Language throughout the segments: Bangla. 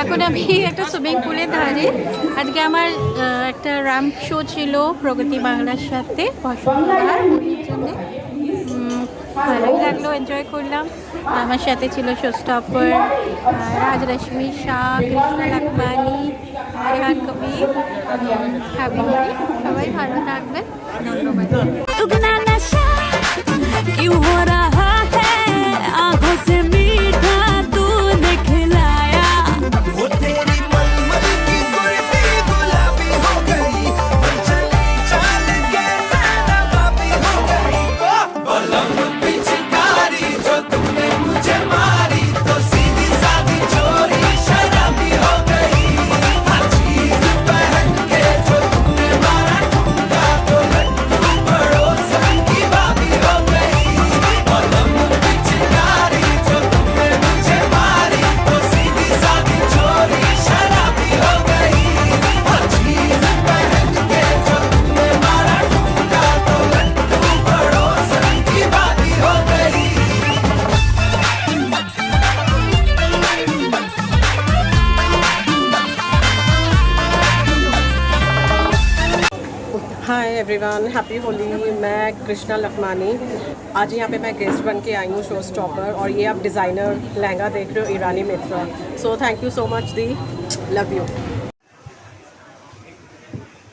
এখন আমি একটা সুইমিং পুলের ধারে। আজকে আমার একটা র্যাম্প শো ছিল প্রগতি বাংলার সাথে বসন্তধার ওই জন্যে ভালোই লাগলো, এনজয় করলাম। আমার সাথে ছিল শো স্টপার রাজরশ্মি শাহ, কৃষ্ণ লাকবানি, রেহান কবির, হাবিবি। সবাই ভালো থাকবেন, ধন্যবাদ। Hi everyone, happy Holi. मैं कृष्णा लखमानी आज यहाँ पे मैं गेस्ट बन के आई हूँ शो स्टॉपर। और ये आप डिज़ाइनर लहंगा देख रहे हो, Irani Mitra. So thank you so much दी, लव यू।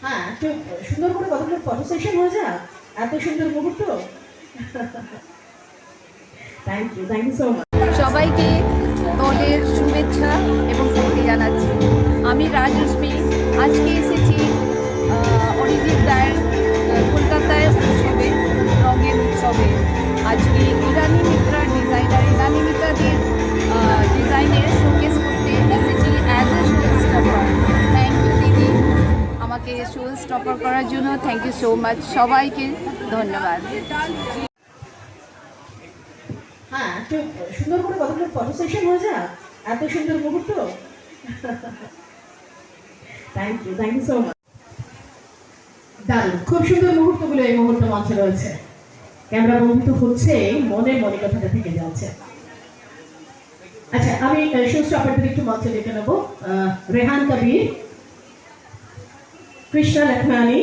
হ্যাঁ, একটু সুন্দর করে কতগুলো ফটো সেশন হয়ে যায়, এত সুন্দর মুহূর্ত। Thank you so much. সবাইকে দলের শুভেচ্ছা এবং প্রীতি জানাচ্ছি। আমি রাজরশ্মি, আজকে এসেছি অরিজিৎ রায়ের কলকাতায় উৎসবে, রঙের উৎসবে। আজকে ইরানি মিত্রার ডিজাইনার, ইরানি মিত্রাদের ডিজাইনের শোকেস করতে এসেছি as a show stopper. Thank you দিদি, আমাকে শো স্টপার করার জন্য থ্যাংক ইউ সো মাচ। সবাইকে ধন্যবাদ। হ্যাঁ, একটু সুন্দর করে কতগুলো ফটো সেশন হয়ে যায়, এত সুন্দর মুহূর্ত। Thank you so much. দারুণ, খুব সুন্দর মুহূর্তগুলো এই মুহূর্তে মঞ্চে রয়েছে। ক্যামেরা বন্ধ হচ্ছে, মনে মনে কথাটা থেকে যাচ্ছে। আচ্ছা, আমি শো স্টপারদের একটু মঞ্চে ডেকে নেবো। রেহান কবির, কৃষ্ণ লখমানি,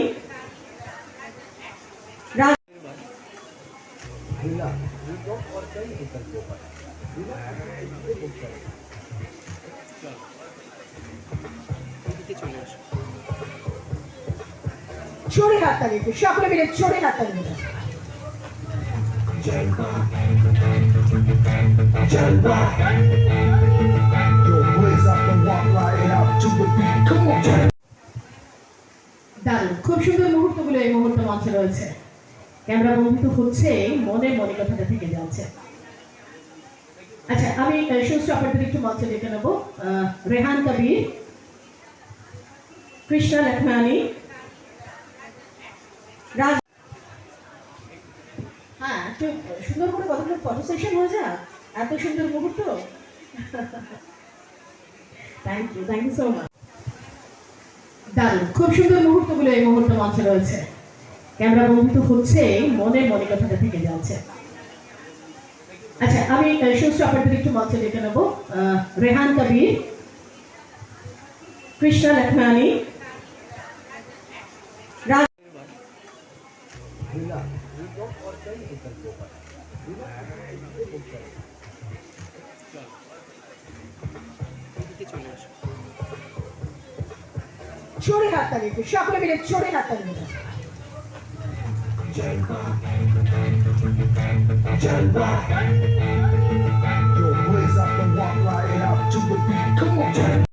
চোরে হাততালি, সকলে মিলে চোরে হাততালি। দারুণ, খুব সুন্দর মুহূর্তগুলো এই মুহূর্তে মঞ্চে রয়েছে। ক্যামেরা বন্ধ হচ্ছে, মনে মনে কথাটা থেকে যাচ্ছে। আচ্ছা, আমি শো স্টপারদের একটু মঞ্চে ডেকে নেবো। রেহান কবির, কৃষ্ণ লখমানি, হ্যাঁ, একটু সুন্দর করে কতগুলো ফটো সেশন হয়ে যায়, এত সুন্দর মুহূর্ত। Thank you so much. দারুণ, খুব সুন্দর মুহূর্তগুলো এই মুহূর্তে মঞ্চে রয়েছে। ক্যামেরা বন্ধ হচ্ছে, মনে মনে কথাটা থেকে যাচ্ছে। আচ্ছা, আমি শো স্টপারদের একটু মঞ্চে ডেকে নেবো। রেহান কবির, কৃষ্ণ লখমানি, চোরে হাততালি, সকলে মিলে চোরে হাততালি। Yo, blaze up and walk right out to the beat. Come on,